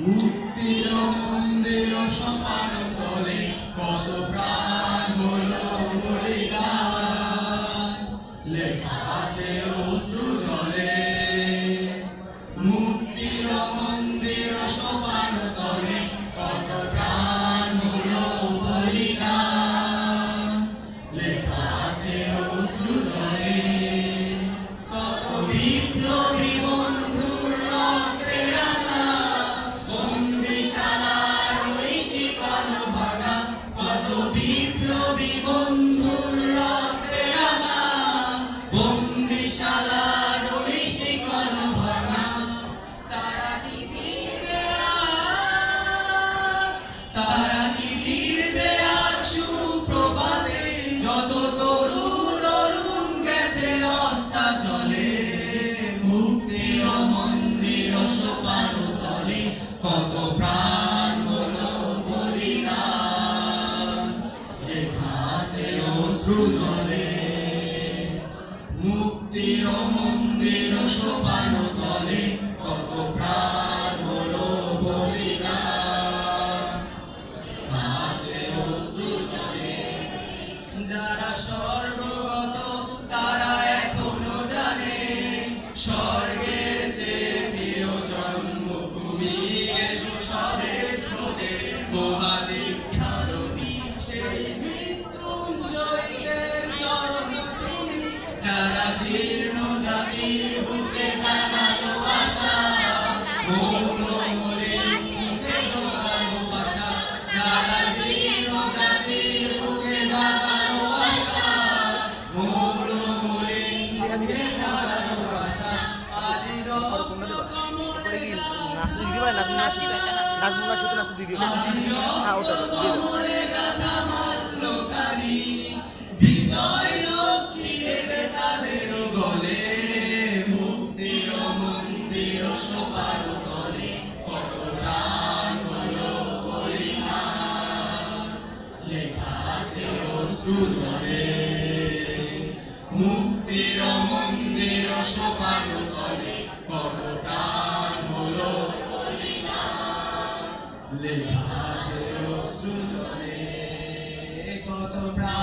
মুক্তির মন্দির সমান তলে কত প্রাণ হলো বলিদান, লেখা আছে অশ্রু জলে। মুক্তির মন্দির সমান তলে কত প্রাণ হলো বলিদান, লেখা আছে অশ্রু জলে। কত বিপ্লবী বন্ধুর রক্তে রাঙা বন্দিশালার ওই শিকল ভাঙা, কত বিপ্লবী বন্ধুর রক্তে রাঙা বন্দিশালার ওই শিকল ভাঙা। তারা কি ফিরবে আজ, তারা কি ফিরবে আজ সুপ্রভাতে, যত তরুণ অরুণ গেছে অস্তা জলে। মুক্তির মন্দির সোপান তলে কত প্রাণ হলো বলিদান, লেখা আছে অশ্রু জলে। মুক্তির মন্দির সোপান তলে কত প্রাণ হলো বলিদান, লেখা আছে অশ্রু জলে। যারা স্বর্গগত তারা এখনো জানে স্বর্গের চেয়ে প্রিয় জন্মভূমি। এসো স্বদেশ ব্রতে মহাদীক্ষা নবী, সেই মৃত্যুঞ্জয়ীদের চরণ তুমি। যারা জীর্ণ জাতির বুকে জাগালো আশা, মৌন মলিন মুখে জোগালো আশা। যারা জীর্ণ জাতির বুকে জাগালো আশা, মৌন মলিন মুখে জাগালো আশা। আজি রক্ত কমলে গাথা মল্লখানি, বিজয় লক্ষ্মী দেবে তাদের গলে। মুক্তির মন্দির সোপান তলে কত প্রাণ হলো বলিদান, লেখা আছে অশ্রু জলে। মুক্তির মন্দির সোপান তলে কত প্রাণ হলো বলিদান, লেখা আছে অশ্রু জলে। কত প্রাণ